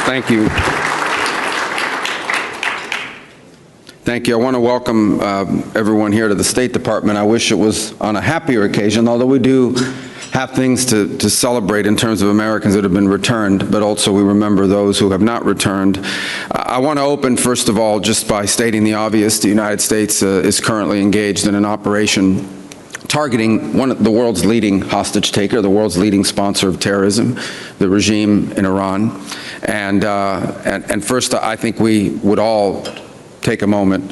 Thank you. Thank you. I want to welcome everyone here to the State Department. I wish it was on a happier occasion, although we do have things to celebrate in terms of Americans that have been returned, but also we remember those who have not returned. I want to open, first of all, just by stating the obvious. The United States is currently engaged in an operation targeting the world's leading hostage taker, the world's leading sponsor of terrorism, the regime in Iran. And first, I think we would all take a moment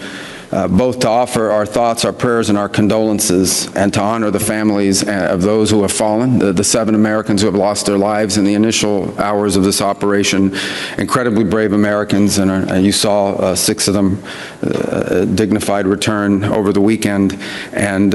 both to offer our thoughts, our prayers, and our condolences, and to honor the families of those who have fallen, the 7 Americans who have lost their lives in the initial hours of this operation. Incredibly brave Americans, and you saw 6 of them dignified return over the weekend, and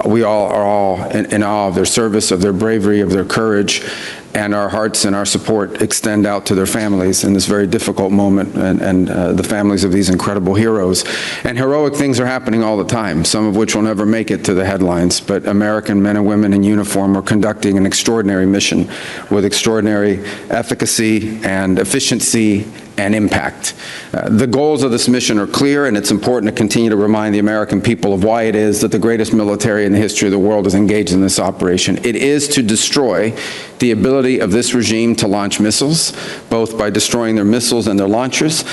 we all are in awe of their service, of their bravery, of their courage, and our hearts and our support extend out to their families in this very difficult moment, and the families of these incredible heroes. And heroic things are happening all the time, some of which will never make it to the headlines, but American men and women in uniform are conducting an extraordinary mission with extraordinary efficacy and efficiency and impact. The goals of this mission are clear, and it's important to continue to remind the American people of why it is that the greatest military in the history of the world is engaged in this operation. It is to destroy the ability of this regime to launch missiles, both by destroying their missiles and their launchers,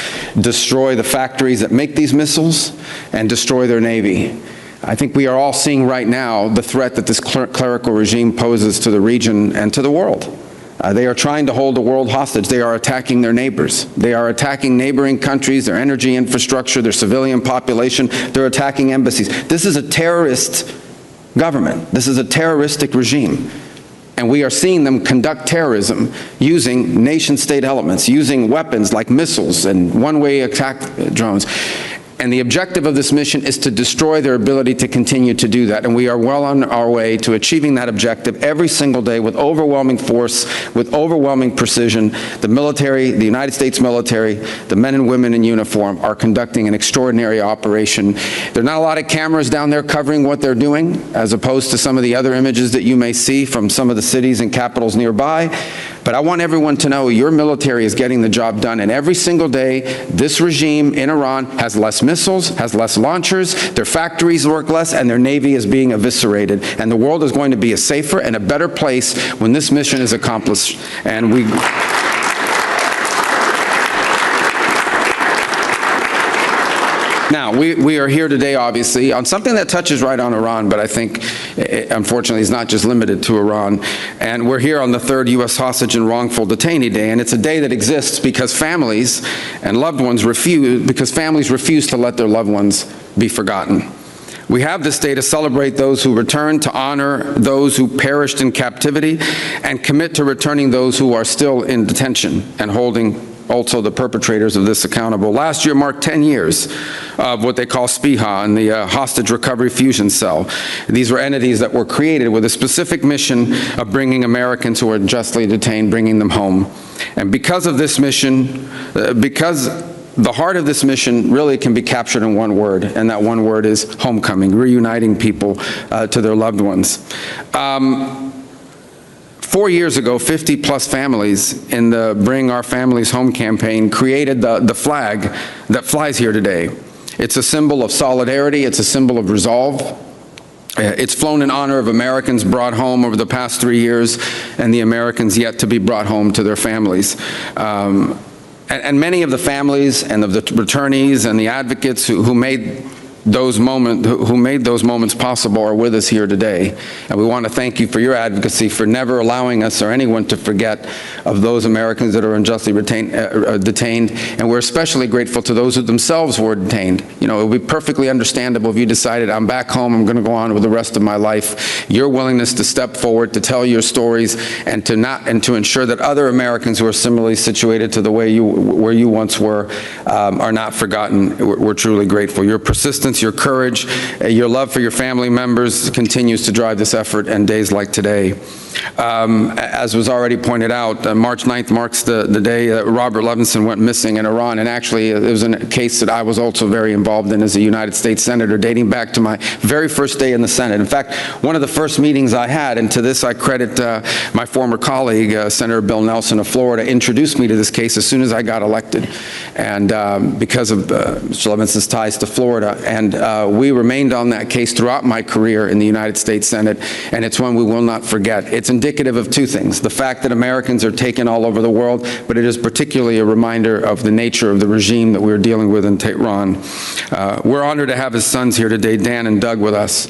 destroy the factories that make these missiles, and destroy their Navy. I think we are all seeing right now the threat that this clerical regime poses to the region and to the world. They are trying to hold the world hostage. They are attacking their neighbors. They are attacking neighboring countries, their energy infrastructure, their civilian population. They're attacking embassies. This is a terrorist government. This is a terroristic regime. And we are seeing them conduct terrorism using nation-state elements, using weapons like missiles and one-way attack drones. And the objective of this mission is to destroy their ability to continue to do that. And we are well on our way to achieving that objective every single day with overwhelming force, with overwhelming precision. The military, the United States military, the men and women in uniform are conducting an extraordinary operation. There are not a lot of cameras down there covering what they're doing, as opposed to some of the other images that you may see from some of the cities and capitals nearby. But I want everyone to know your military is getting the job done. And every single day, this regime in Iran has less missiles, has less launchers, their factories work less, and their Navy is being eviscerated. And the world is going to be a safer and a better place when this mission is accomplished. And we... Now, we are here today, obviously, on something that touches right on Iran, but I think, unfortunately, is not just limited to Iran. And we're here on the 3rd U.S. Hostage and Wrongful Detainee Day, and it's a day that exists because families and loved ones refuse to let their loved ones be forgotten. We have this day to celebrate those who returned, to honor those who perished in captivity, and commit to returning those who are still in detention and holding also the perpetrators of this accountable. Last year marked 10 years of what they call SPIHA and the Hostage Recovery Fusion Cell. These were entities that were created with a specific mission of bringing Americans who are unjustly detained, bringing them home. And because of this mission, because the heart of this mission really can be captured in one word, and that one word is homecoming, reuniting people to their loved ones. 4 years ago, 50-plus families in the Bring Our Families Home campaign created the flag that flies here today. It's a symbol of solidarity. It's a symbol of resolve. It's flown in honor of Americans brought home over the past 3 years and the Americans yet to be brought home to their families. And many of the families and of the returnees and the advocates who made those moments possible are with us here today. And we want to thank you for your advocacy, for never allowing us or anyone to forget of those Americans that are unjustly detained. And we're especially grateful to those who themselves were detained. You know, it would be perfectly understandable if you decided, I'm back home, I'm going to go on with the rest of my life. Your willingness to step forward, to tell your stories, and to ensure that other Americans who are similarly situated to the way where you once were are not forgotten. We're truly grateful. Your persistence resilience, your courage, your love for your family members continues to drive this effort, and days like today. As was already pointed out, March 9th marks the day that Robert Levinson went missing in Iran, and actually it was a case that I was also very involved in as a United States Senator, dating back to my very first day in the Senate. In fact, one of the first meetings I had, and to this I credit my former colleague, Senator Bill Nelson of Florida, introduced me to this case as soon as I got elected, and because of Mr. Levinson's ties to Florida. And we remained on that case throughout my career in the United States Senate, and it's one we will not forget. It's indicative of two things: the fact that Americans are taken all over the world, but it is particularly a reminder of the nature of the regime that we're dealing with in Tehran. We're honored to have his sons here today, Dan and Doug, with us.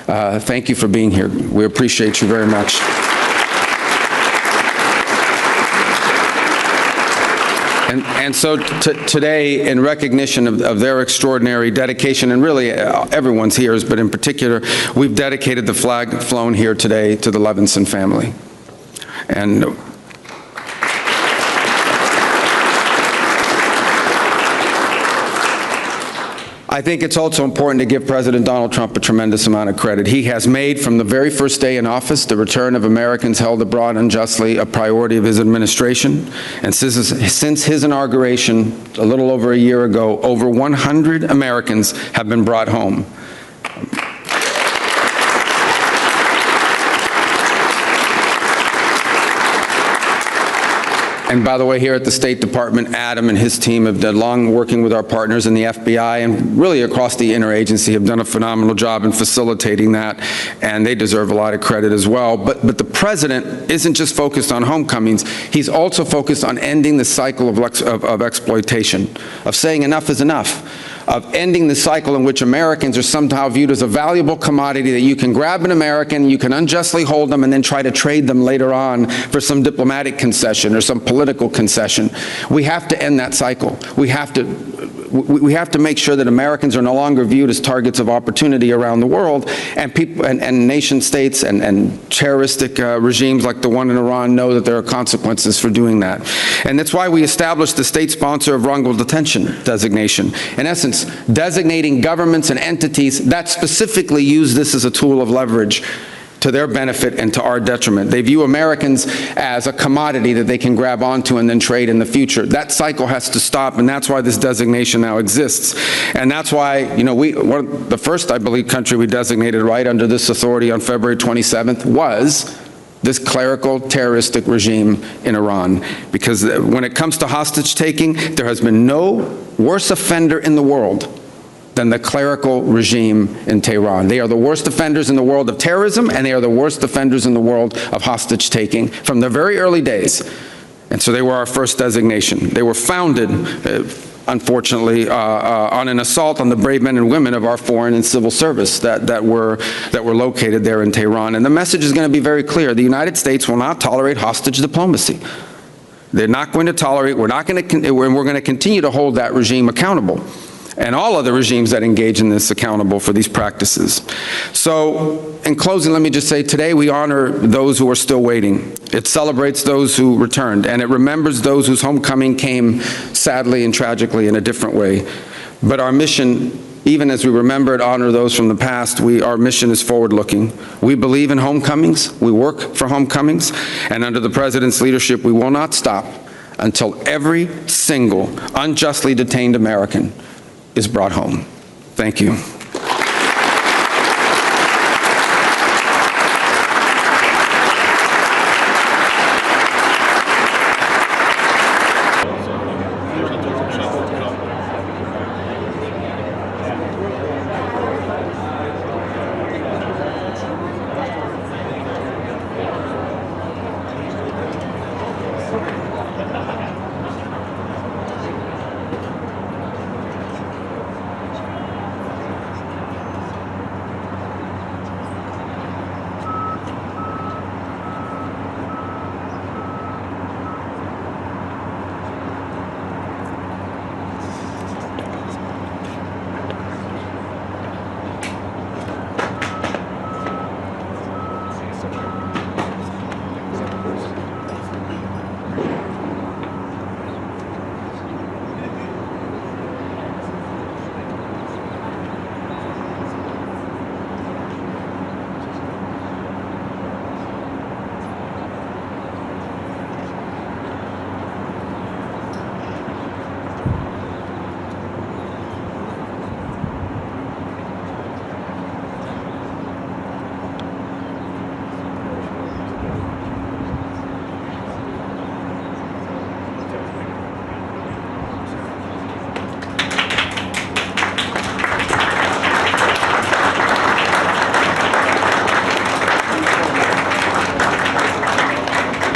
Thank you for being here. We appreciate you very much. And so today, in recognition of their extraordinary dedication, and really everyone's here, but in particular, we've dedicated the flag flown here today to the Levinson family. And I think it's also important to give President Donald Trump a tremendous amount of credit. He has made, from the very first day in office, the return of Americans held abroad unjustly a priority of his administration. And since his inauguration, a little over a year ago, over 100 Americans have been brought home. And by the way, here at the State Department, Adam and his team have done long working with our partners in the FBI and really across the interagency have done a phenomenal job in facilitating that, and they deserve a lot of credit as well. But the president isn't just focused on homecomings, he's also focused on ending the cycle of exploitation, of saying enough is enough, of ending the cycle in which Americans are somehow viewed as a valuable commodity that you can grab an American, you can unjustly hold them, and then try to trade them later on for some diplomatic concession or some political concession. We have to end that cycle. We have to make sure that Americans are no longer viewed as targets of opportunity around the world, and people and nation states and terroristic regimes like the one in Iran know that there are consequences for doing that. And that's why we established the state sponsor of wrongful detention designation. In essence, designating governments and entities that specifically use this as a tool of leverage to their benefit and to our detriment. They view Americans as a commodity that they can grab onto and then trade in the future. That cycle has to stop, and that's why this designation now exists. And that's why, you know, the first, I believe, country we designated right under this authority on February 27th was this clerical terroristic regime in Iran. Because when it comes to hostage taking, there has been no worse offender in the world than the clerical regime in Tehran. They are the worst offenders in the world of terrorism, and they are the worst offenders in the world of hostage taking from the very early days. And so they were our first designation. They were founded, unfortunately, on an assault on the brave men and women of our foreign and civil service that were located there in Tehran. And the message is going to be very clear. The United States will not tolerate hostage diplomacy. They're not going to tolerate, we're going to continue to hold that regime accountable, and all other regimes that engage in this accountable for these practices. So, in closing, let me just say, today we honor those who are still waiting. It celebrates those who returned, and it remembers those whose homecoming came sadly and tragically in a different way. But our mission, even as we remember and honor those from the past, our mission is forward-looking. We believe in homecomings, we work for homecomings, and under the President's leadership, we will not stop until every single unjustly detained American is brought home. Thank you.